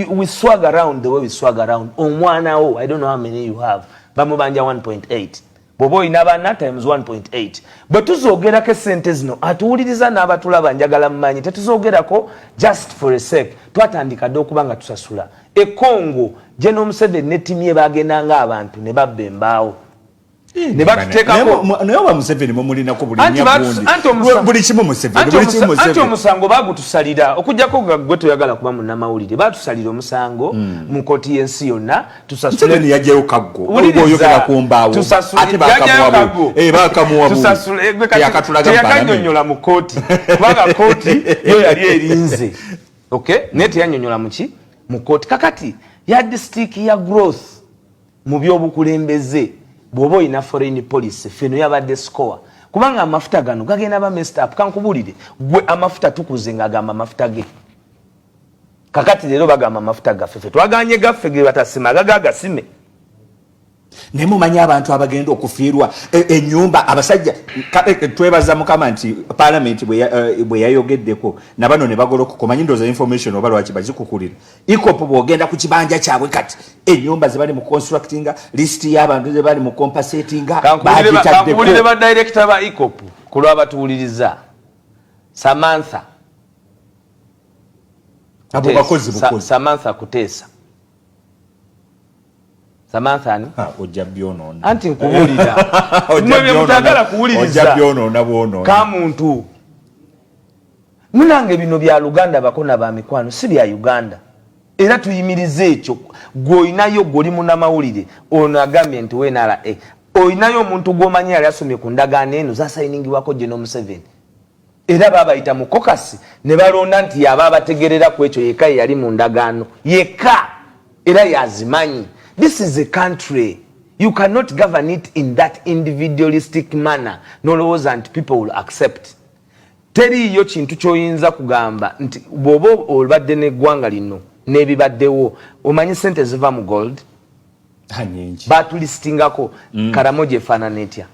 We swag around the way we swag around. Omwana wo, I don't know how many you have. Bamubanja 1.8. Bobo inabana times 1.8. But tuzogerako sente zino atuwuliriza n'abatulaba njagala mmanyi tetuzogerako just for a sec. Twatandika dde okubanga tusasula. Congo Gen.Museveni ne ttiimu ye bagendanga abantu ne babba embaawo. Ne batuteekako naye oba Museveni mumulinako buli kimu Museveni. Anti omusango baagutusalira okujjako nga gwe toyagala kuba munnamawulire batusalira omusango mu kkooti y'ensi yonna tusasule. Museveni yajjayo kaggo oyogera ku mbaawo ate baakamuwabu yakanyonyola mu kkooti kubanga kkooti yo yali erinze. Okay? Naye teyanyonyola muki mu kkooti. Kakati yardstick ya growth mu by'obukulembeze bwoba ina foreign policy feno yabadde score kubanga amafuta gano gagenda ba messed up. Kankubulire gwe amafuta tukuze ngagamba amafuta ge kakati lero bagamba amafuta gaffe fe twaganye gaffe ge batasima gagasime. Ne mumanyi abantu abagenda okufiirwa ennyumba abasajja twebaza mukama nti parliament bwe yayogeddeko nabano ne bagoloka kumanyi ndoza information oba lwaki bazikukulira ikopo bwogenda ku kibanja kyabwe kati ennyumba ze bali mu constructing list y'abantu ze bali mu compensating kankubulire ba director ba ikopo kulwa batuwuliriza Samantha abo bakozi bukozi Samantha Kuteesa Samantha ni ojja byono anti nkubulira mwe mutagala kuwuliriza ojja byono nabwono ka muntu munange bino bya Luganda bakona ba mikwano si bya Uganda era tuyimirize ekyo gwoinayo goli munamawulire ono agambye nti we nala oinayo omuntu gwomanyi yali asomye ku ndagaano eno zasayiningibwako Gen.Museveni era babayita mu kokasi ne balonda nti yaba abategerera ku ekyo yeka yali mu ndagaano yeka era yazimanyi. This is a country. You cannot govern it in that individualistic manner. No laws and people will accept. Teri yo kintu kyoyinza kugamba nti bobo olbadde ne gwanga lino nebibaddewo omanyi sente ziva mu gold anyingi batulistingako Karamoje efaanana etya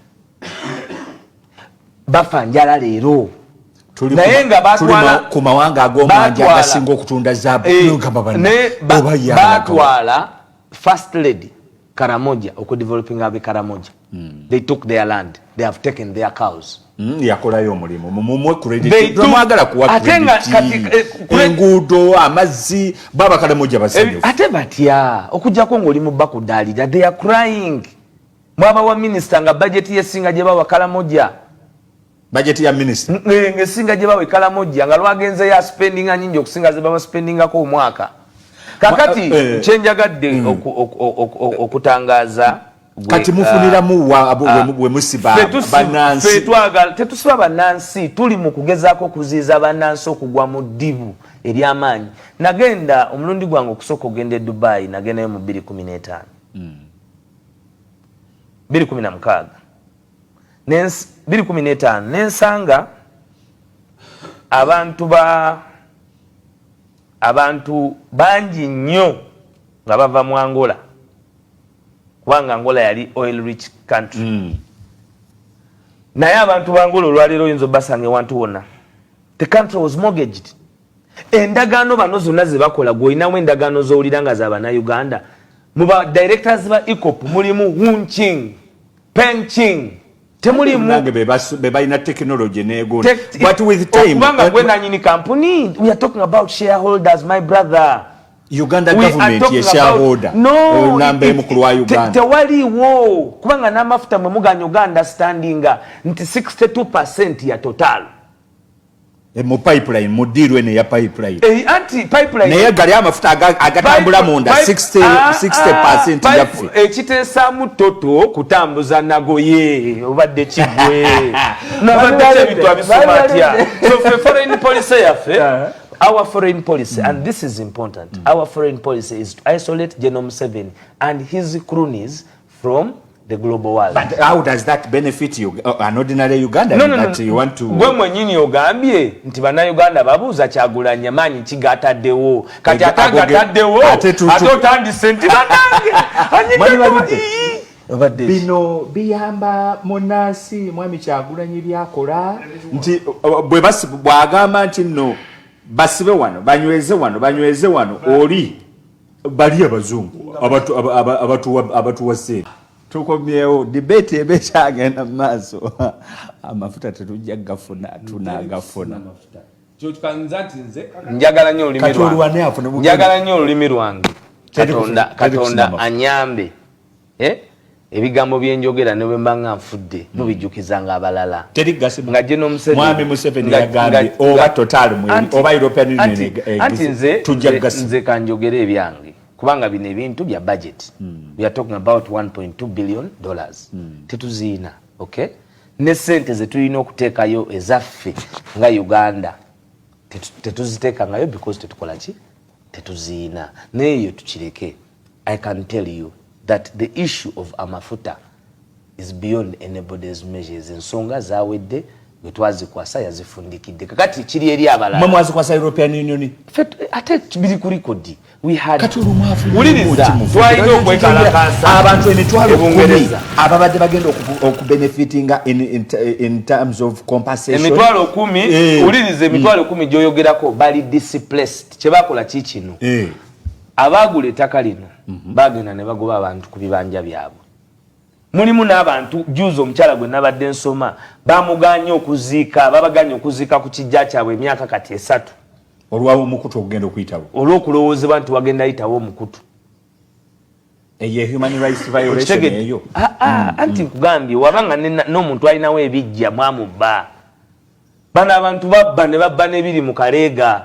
bafa njala leero naye nga batwala ku mawanga ag'omwanja agasinga okutunda zaabu batwala first lady Karamoja okudeveloping abe Karamoja. They took their land, they have taken their cows. Yakolayo omulimu mumwe credit twamwagala kuwa credit enguudo amazzi baba Karamoja basanyufu ate batya okujjako ng'oli mu bakudaalira they are crying. Mwaba wa minister nga budget yesinga gye bawa Karamoja budget ya minister ngesinga gye bawa Karamoja nga lwagenze ya spending anyingi okusinga ze baba spendingako omwaka kakati kyenjagadde okutangaza kati mufunira bwe musiba bannansi tetusiba bannansi tuli mu kugezaako okuziiza bannansi okugwa mu ddibu ery'amaanyi. Nagenda omulundi gwange okusooka ogenda e Dubai nagendayo mu 2015 2016 2015 nensanga abantu bangi nnyo nga bava mu Angola kubanga Angola yali oil rich country. Naye abantu ba Angola olwaleero oyinza obasanga ewantu wonna. The country was mortgaged. Endagaano bano zonna ze bakola gw'olinamu endagaano z'owulira nga z'Abannayuganda. Mu ba directors ba ECOP mulimu Hunching, Penching, temulimu be balina technology n'egonda. But with time kubanga gwe nanyini company we are talking about shareholders my brother. Uganda government ye shareholder nambe mukulu wa Uganda tewaliwo kubanga n'amafuta mwe muganya Uganda standing nti 62% ya total mu pipeline mudirwe ne ya pipeline anti pipeline naye gali amafuta agatambula munda 60% yafu ekiteesaamu toto kutambuza nagoye obadde kigwe nabadde ebintu abisoma atya so foreign policy yaffe our foreign policy, and this is important, our foreign policy is to isolate Gen.Museveni and his cronies from the global world. But how does that benefit you, an ordinary Ugandan? No. You want to... Gwe mwenyini ogambye nti Bannayuganda babuuza Kyagulanyi amaanyi kigataddewo kati atangataddewo ate otandise nti bannange bino biyamba munansi mwami Kyagulanyi byakola nti bw'agamba nti nno basibe wano banyweze wano oli bali abazungu abatuwase tukomyewo debate ebekyagenda mu maaso amafuta tetujja gafuna tunagafuna njagala nnyo olulimi lwange katonda anyambe ebigambo byenjogera ne bwe mbanga nfudde mubijjukizanga abalala nga Gen.Museveni yagambye oba total mwini oba European Union anti nze kanjogere ebyange kubanga bino ebintu bya budget we are talking about 1.2 billion dollars tetuziina okay ne sente ze tulina okuteekayo ezaffe nga Uganda tetuziteeka ngayo because tetukola ki tetuziina neeyo tukireke. I can tell you that the issue of amafuta is beyond anybody's measures. Ensonga zawedde bwe twazikwasa yazifundikidde kakati kiri eri abalala mwe mwazikwasa European Union ate biri ku record we had uliriza twalina okwekalakasa abantu emitwalo 10 ababadde bagenda okubenefitinga in terms of compensation emitwalo 10 uliriza emitwalo 10 gyoyogerako bali displaced kyebakola kikino abagula ettaka lino bagenda ne bagoba abantu ku bibanja byabwe. Mulimu n'abantu juzo omukyala gwe nabadde nsoma bamuganya okuziika babaganya okuziika ku kijja kyabwe emyaka kati 3 olwawo omukutu okugenda okuyitawo olw'okulowoozebwa nti wagenda yitawo omukutu eyo human rights violation eyo anti nkugambye wabanga n'omuntu alinawo ebijja mwamubba bano abantu babba ne babba n'ebiri mu kaleega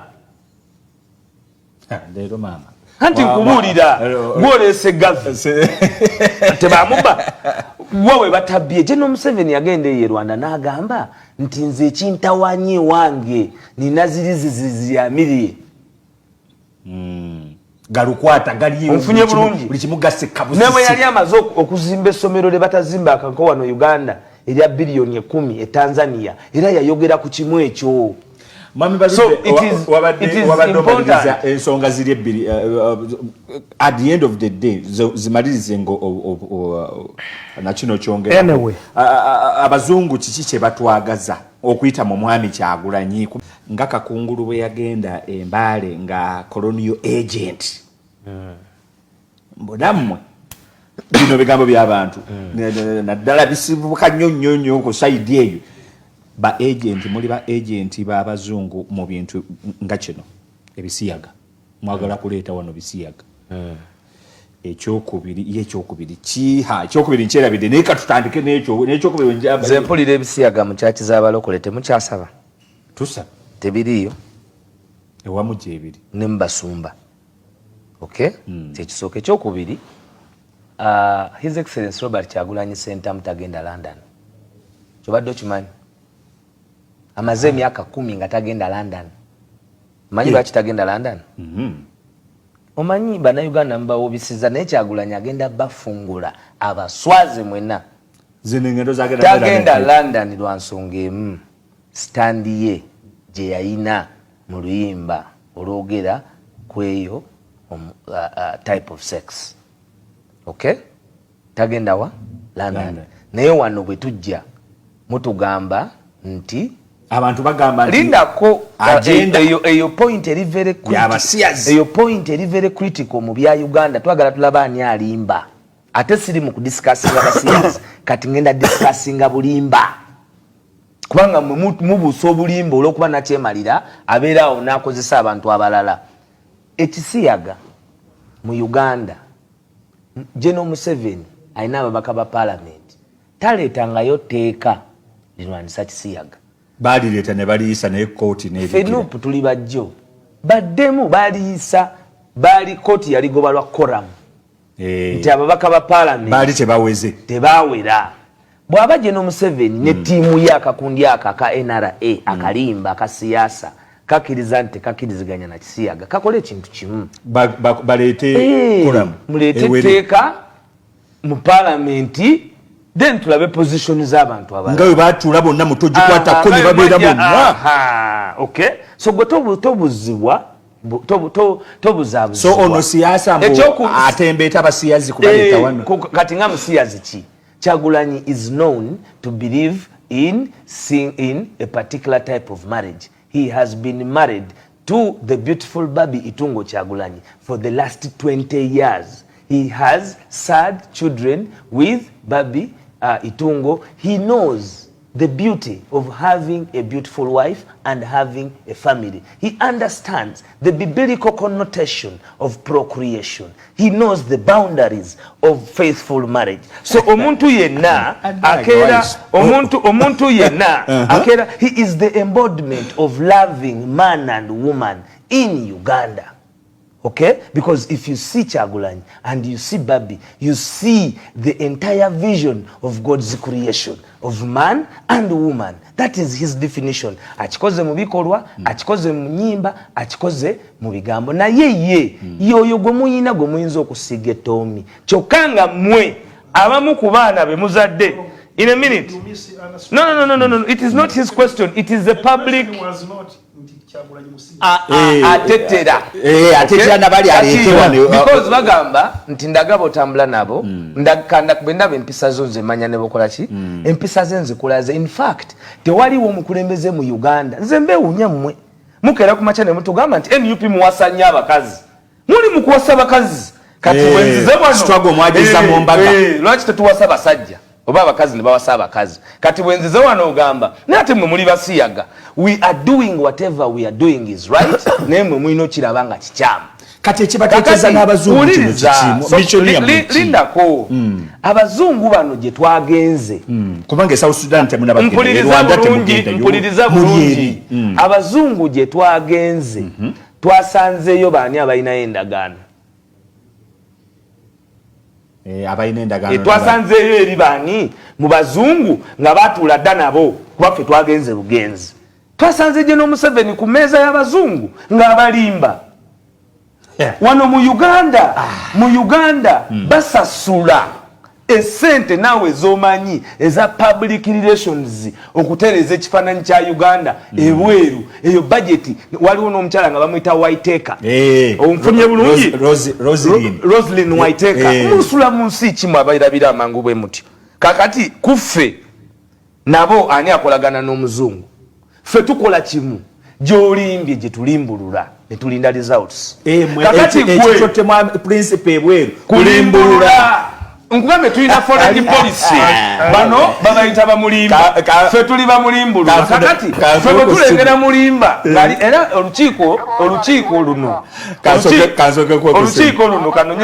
leero maama anti nkubuulira gw'oleese gavi tebamubba gwe batabbye. Gen.Museveni yagenda eyo Rwanda n'agamba nti nze ekintawanye wange nina ziriziziyamirye galukwata gali onfunye bulungi buli kimu gasse kabusisi nebwe yali amaze okuzimba essomero lye batazimba akanko wano Uganda erya biliyoni 10 e Tanzania era yayogera ku kimu ekyo So it is important. Ensonga ziri ebbiri at the end of the day zimalirize ngo nakino kyongera. Anyway, abazungu kiki kye batwagaza okuyita mu mwami Kyagulanyi nga Kakungulu bwe yagenda Mbale nga colonial agent. Mbonammwe bino bigambo by'abantu naddala bisibuka nnyo ku side eyo. Ba agent muli ba agent b'abazungu mu bintu nga kino ebisiyaga mwagala kuleeta wano bisiyaga. Ekyokubiri ekyokubiri nkyerabidde naye katutandike n'ekyokubiri nze mpulira ebisiyaga mu kyaki z'abalokole temukyasaba tusaba tebiriiyo ewamu gyebiri ne mubasumba. Okay? Kyekisooka. Ekyokubiri His Excellency Robert Kyagulanyi Center mutagenda London. Kyobadde okimanyi amaze emyaka 10 nga tagenda London. Manyi lwaki tagenda London? Omanyi bannayuganda mbawubisiza naye Kyagulanyi agenda bafungula abaswaze mwena. Tagenda London lwa nsonga emu. Standi ye gye yayina mu luyimba olwogera kweyo type of sex. Okay? Tagenda wa London. Naye wano bwe tujja mutugamba nti abantu bagamba nti lindako eyo point eri very critical. Eyo point eri very critical mu bya Uganda. Twagala tulaba ani alimba. Ate siri mu kudiscussinga basiyazi kati ngenda discussinga bulimba. Kubanga mubuusa obulimba olw'okuba nakyemalira abeerawo n'akozesa abantu abalala. Ekisiyaga mu Uganda Gen.Museveni alina ababaka ba parliament taleetangayo tteeka lirwanisa kisiyaga. Balireeta ne baliyisa naye kooti n'ebikira. Fenupu tuli bajjo baddemu baliyisa bali kooti yaligoba lwa koramu nti ababaka ba parliament bali tebawera. Bw'aba Gen.Museveni ne ttiimu ye akakundi aka NRA akalimba akasiyasa kakiriza nti kakiriziganya na kisiyaga kakole ekintu kimu baleete koramu muleete etteeka mu parliamenti then tulabe position z'abantu abalala nga bwe baatuula bonna mutogikwatako ne babeera bonna. Okay, so gwe tobuzibwa tobuzaabuzibwa. So ono siyasa atembeeta abasiyazi kubaleeta wano kati nga musiyazi ki Kyagulanyi is known to believe in a particular type of marriage. He has been married to the beautiful Babi Itungo Kyagulanyi for the last 20 years. He has sad children with Babi Itungo. He knows the beauty of having a beautiful wife and having a family. He understands the biblical connotation of procreation. He knows the boundaries of faithful marriage. So omuntu yenna akera omuntu yenna akera, he is the embodiment of loving man and woman in Uganda. Okay? Because if you see Kyagulanyi and you see Babi, you see the entire vision of God's creation of man and woman. That is his definition. Achikoze mu bikolwa, achikoze mu nyimba, achikoze mu bigambo. Na ye yoyo gwe muyina gwe muyinza okusiga etoomi. Kyokka mwe abamu ku baana be muzadde. In a minute. No. It is not his question. It is the public. Atetera nabali aleetewa because bagamba nti ndagaba otambula nabo ndakanda kubendaba empisa zo nze manya ne bokola ki empisa ze nzikulaze. In fact tewaliwo omukulembeze mu Uganda nze mbewunya mmwe mukera ku macha ne mutugamba nti NUP muwasanya abakazi muli mu kuwasa abakazi kati wenzize bwano struggle mwagiza mu mbaga lwaki tetuwasa abasajja oba abakazi ne bawasa abakazi kati bwenzize wano ogamba nate mwe muli basiyaga. We are doing whatever we are doing is right naye mwe mulina kiraba nga kikyamu kati ekibateekeza n'abazungu kino kikimu lindako abazungu bano gye twagenze kubanga South Sudan mpuliriza bulungi abazungu gye twagenze twasanzeeyo baani abalinayo endagaano twasanzeeyo eri baani mu bazungu nga batuula dda nabo kubaffe twagenze bugenzi. Twasanze Gen.Museveni ku mmeeza y'abazungu ng'abalimba wano mu Uganda basasula Esente nawe zomanyi eza public relations okutereza ekifaananyi kya Uganda ebweru eyo budget waliwo n'omukyala nga bamuyita Waiteka omfunye bulungi Roslyn Waiteka musula mu nsi kimu abayirabira amangu bwe mutyo kakati kuffe nabo ani akolagana n'omuzungu ffe tukola kimu gy'olimbye gye tulimbulula ne tulinda results kakati gwe principe ebweru kulimbulula nkugambe tulina foreign policy bano babayita bamulimba ffe tuli bamulimbulula kakati ffe bwe tulengera mulimba era olukiiko luno kano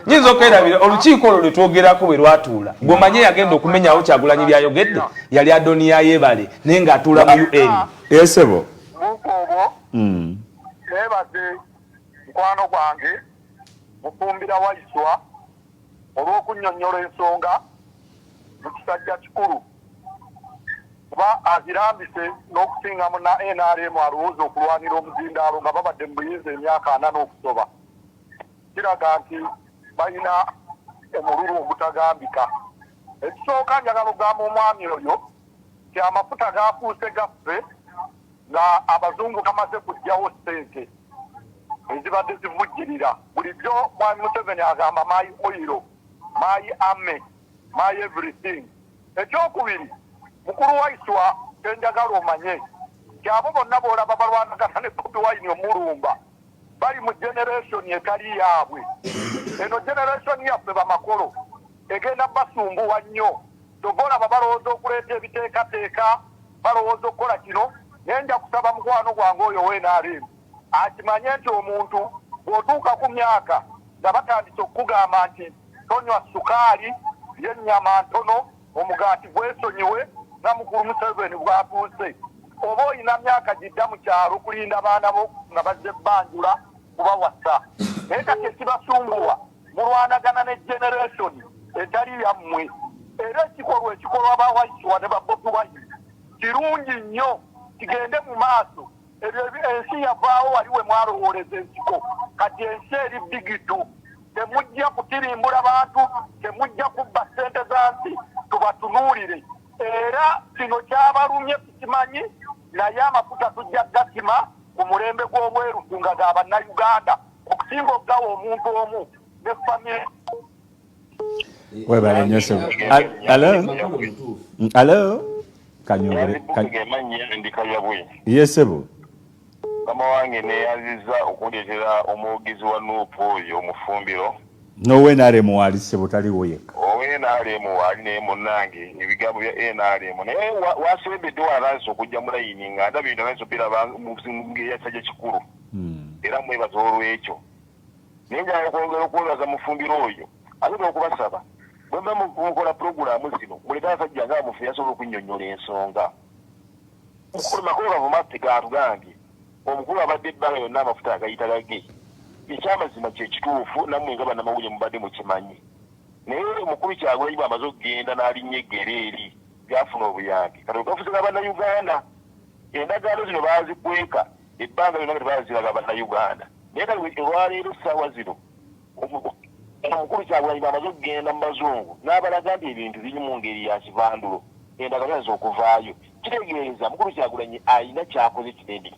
nyinza erabira olukiiko olwo lwetwogerako bwe lwatuula gw'omanye yagenda okumenyawo Kyagulanyi byayogedde yali Adoniya Yebale naye ng'atuula mu UN yesebo nebaze mukwano gwange Mufumbira Waisswa olw'okunnyonnyola ensonga mu kisajja kikulu kuba azirambise n'okusingamu na NRM alowooza okulwanira omuzindaalo nga babadde mu buyinza emyaka 4 okusoba kiraga nti balina omululu ogutagambika ekisooka njagala okugamba omwami oyo ti amafuta gaafuuse gaffe nga abazungu bamaze kujjawo ssente ezibadde zivujjirira bulijjo mwami Museveni agamba my oil my ame my everything ekyokubiri mukulu Waisswa enjagala omanye nti abo bonna boolaba balwanagana ne Bobi Wine omulumba bali mu generation etali yaabwe eno generation yaffe bamakolo egenda basumbuwa nnyo tobolaba balowooza okuleeta ebiteekateeka balowooza okukola kino naye nja kusaba mukwano gwange oyo w'NRM akimanye nti omuntu bw'otuuka ku myaka nga batandise okukugamba nti tonywa sukaali y'ennyama ntono omugaati gwesonyiwe nga mukulu Museveni bw'atuuse oba olina myaka gidda mu kyalo kulinda baana bo nga bazze bbanjula kubawasa naye kati ekibasumbuwa mulwanagana ne generation etali yammwe era ekikolwa ekikolwa ba Waisswa ne ba Bobi Wine kirungi nnyo kigende mu maaso ebyo ensi yavaawo wali we mwalowooleza ensiko kati ensi eri bigitu temujja kutirimbula bantu temujja kubba ssente za nsi tubatunuulire era kino kyabalumye tukimanyi naye amafuta tujja gasima ku mulembe gw'obwerusu nga ga bannayuganda okusinga okugawa omuntu omu ne famire webale nnyo sebo alo kanyongere yesebo mama wange neyaziza okundeetera omwogezi wa nuupu oyo Mufumbiro nowe NRM wali sebo taliwo yekka owe NRM wali naye munnange ebigambo bya NRM naye wasembedde walansi okujja mu layini nga ndabye ndalansi opera ngeyasajja kikulu era mwebaza olw'ekyo naye njagala okwongera okwebaza Mufumbiro oyo ayinza okubasaba bwe mba mukola puroguramu zino muleka abasajja nga mufe yasobola okunnyonnyola ensonga mukulu makulu gavumenti gaatugambye omukulu abadde ebbanga yonna amafuta agayita gage ekyamazima kye kituufu nammwe nga bannamawulire mubadde mukimanyi naye omukulu Kyagulanyi bw'amaze okugenda n'alinnya eggere eri gyafuna obuyambi kati gafusiga bannayuganda endagaano zino baazikweka ebbanga lyonna nga tebaaziraga bannayuganda naye kati olwaleero essaawa zino omukulu Kyagulanyi bw'amaze okugenda mu bazungu n'abalaga nti ebintu biri mu ngeri ya kibandulo endagaano yaza okuvaayo kitegeeza mukulu Kyagulanyi alina kyakoze kinene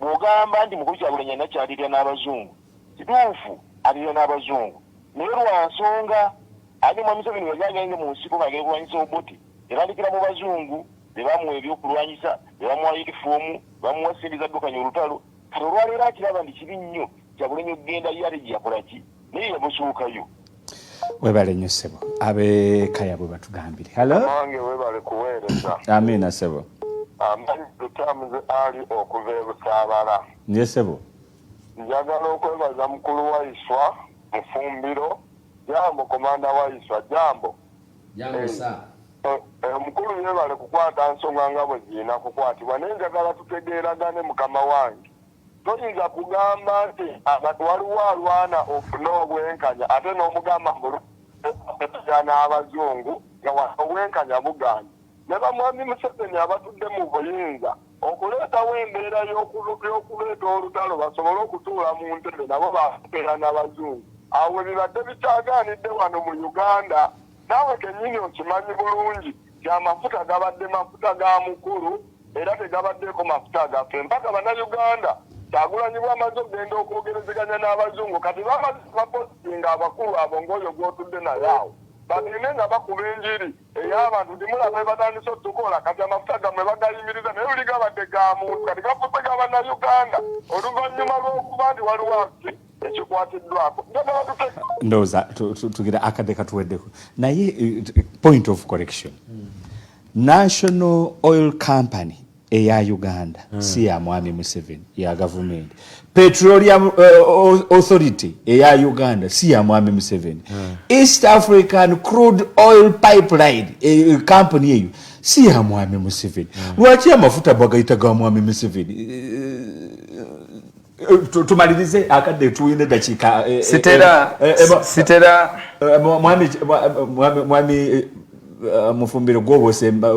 bw'ogamba nti mukulu Kyagulanyi alina kyalirira n'abazungu kituufu alirira n'abazungu naye lwa nsonga ate mwami Museveni wezagenge mu nsiko ng'agenda kulwanyisa Obote yatandikira mu bazungu ne bamuwa ebyokulwanyisa ne bamuwa yunifoomu bamuwa ssente zaddukanya olutalo kati olwaleero akiraba nti kibi nnyo Kyagulanyi okugenda ye ate gye yakola ki naye yabusuukayo webale nnyo sebo ab'ekaya bwe batugambire halo wange webale kuweereza amina sebo amanyi tutamuze ali okuva e Busaabala ye sebo njagala okwebaza mukulu Waisswa Mufumbiro jambo komanda Waisswa jambo sa omukulu yebale kukwata nsonga nga bwe zirina kukwatibwa naye njagala tutegeeragane mukama wange toyinza kugamba nti abantu waliwo alwana ofune obwenkanya ate n'omugamba mbulya n'abazungu nga obwenkanya buganya ne bamwami Museveni abatudde mu buyinza okuleetawo embeera y'okuleeta olutalo basobole okutuula mu ntebe nabo bakupeera n'abazungu awo bibadde bikyagaanidde wano mu Uganda nawe kenyini okimanyi bulungi amafuta gabadde mafuta ga mukulu era tegabaddeko mafuta gaffe mpaka bannayuganda Kyagulanyi bw'amaze okugenda okwogerezeganya n'abazungu kati bamaze bapostinga abakulu abo ng'oyo gw'otudde naye awo bagende nga bakuba enjiri ey'abantu timulaba batandise otukola kati amafuta gammwe bagayimiriza naye buli gabadde ga muntu kati gafuuse ga bannayuganda oluvannyuma lw'okuba nti waliwo ekikwatiddwako ndowooza tugira akadde katuweddeko naye point of correction National Oil Company eya Uganda si ya Mwami Museveni ya government. Petroleum Authority eya Uganda si ya Mwami Museveni. East African Crude Oil Pipeline company eyo si ya Mwami Museveni. Lwaki amafuta bagaita ga Mwami Museveni? Tumalirize akadde tuine dakika sitera Mwami Mufumbiro gwobo semba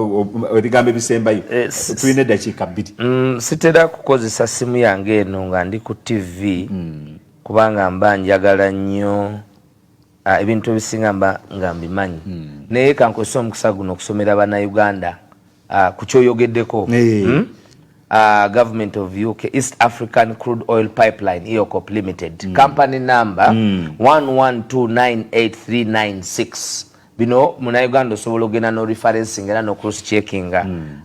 ebigambo bisembayo tuine dakika 2 sitera kukozesa simu yange eno nga ndi ku TV kubanga mba njagala nnyo ebintu ebisinga nga mbimanyi naye kankozesa omukisa guno okusomera bannayuganda ku kyoyogeddeko government of UK East African Crude Oil Pipeline EOCOP Limited company number 112983996 bino muna Uganda osobola ogenda no referencing era no cross checking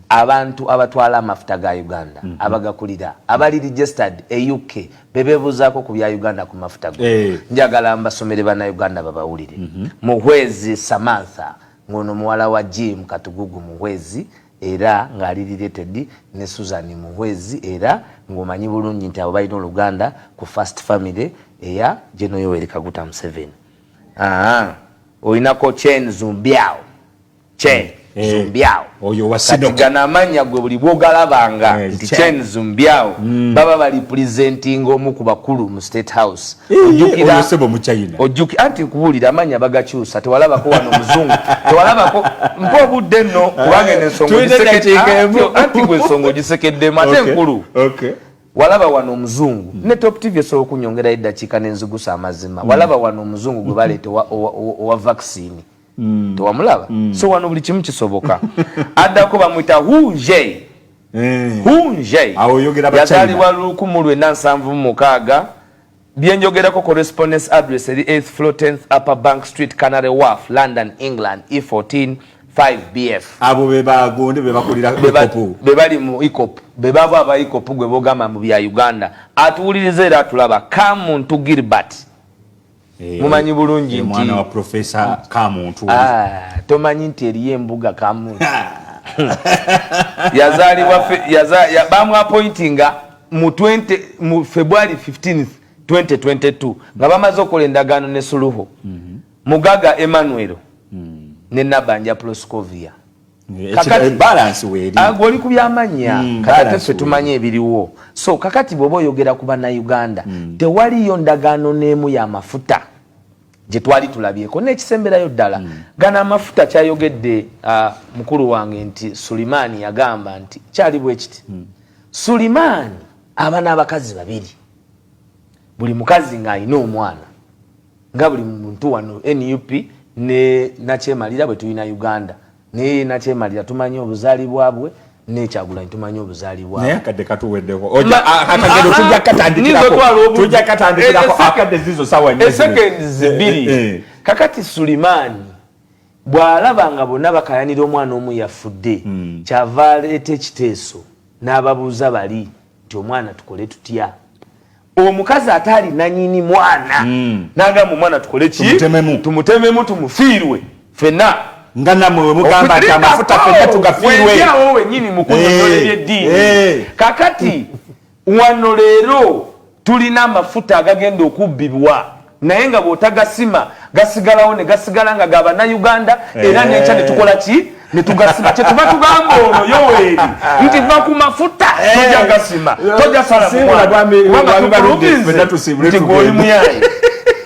abantu abatwala amafuta ga Uganda abagakulira abali registered UK bebebuzaako ku bya Uganda ku mafuta go njagala mbasomere bana Uganda babawulire muhwezi Samantha ngono muwala wa Jim Katugugu muhwezi era ngali related ne Susan muhwezi era ngomanyi bulungi nti abo balina Uganda ku first family eya Gen. Yoweri Kaguta Museveni oinako Chen Zumbiao Zumbiao oyo wasino gana amanya gwe buli bwogalabanga nti Chen Zumbiao baba bali presenting omu ku bakulu mu State House ojukira sebo mu China ojuki anti kubulira amanya bagakyusa tewalaba ko wano muzungu tewalaba ko mpo budde no kubanga ensongo gisekedde anti gwe ensongo gisekedde mate nkulu walaba wano omuzungu ne Top TV so okunyongera eddakiika n'enzugusa amazima walaba wano omuzungu gwe baleete wa vaccine tewamulaba so wano buli kimu kisoboka addako bamwita Hunje yazaalibwa 1976 byenjogerako correspondence address eri 8th floor 10th Upper Bank Street Canary Wharf London England E14 5BF abo bebagonde bebakulira ikopu bebali mu ikopu bebava aba ikopu gwe bogama mu bya Uganda atuwulirize era atulaba Kamuntu Gilbert mumanyi bulungi nti mwana wa professor Kamuntu tomanyi nti eriye embuga Kamuntu yazalibwa bamu appointinga mu February 15th 2022 nga bamaze okola endagaano ne Suluhu Mugaga Emmanuel ne Nabanja Proscovia kakati balance weri agoli ku byamanya kakati ffe tumanye ebiriwo so kakati bobo yogera ku bana Uganda tewali yo ndagaano n'emu ya mafuta je twali tulabyeko n'ekisemberayo ddala gana amafuta kyayogedde mukulu wange nti Sulimani yagamba nti kyali bwe kiti Sulimani abana abakazi babiri buli mukazi ng'alina omwana nga buli muntu wano NUP ne nakyemalira bwe tulina Uganda ne nakyemalira tumanyi obuzaalibwa bwe ne Kyagulanyi tumanyi obuzaalibwa naye akadde katuweddeko akagendo tujja katandikirako akadde zizo sawa nnyo seconds biri kakati Sulimani bw'alaba nga bonna bakayanira omwana omu yafudde kyava aleeta ekiteeso n'ababuuza bali nti omwana tukole tutya omukazi atali nanyini mwana nagamba omwana tukole ki tumutememu tumufiirwe fenna nga namwe mugamba ati amafuta fenna tugafiirwe yawo wenyini mukunyonyola ebyeddiini kakati wano leero tulina amafuta agagenda okubbibwa naye nga bw'otagasima gasigalawo ne gasigala nga ga bannayuganda era n'ekya ne tukola ki ne tugasima kyetuba tugamba ono Yoweri nti va ku mafuta toja gasima toja sala mwana nti gwoli muyayi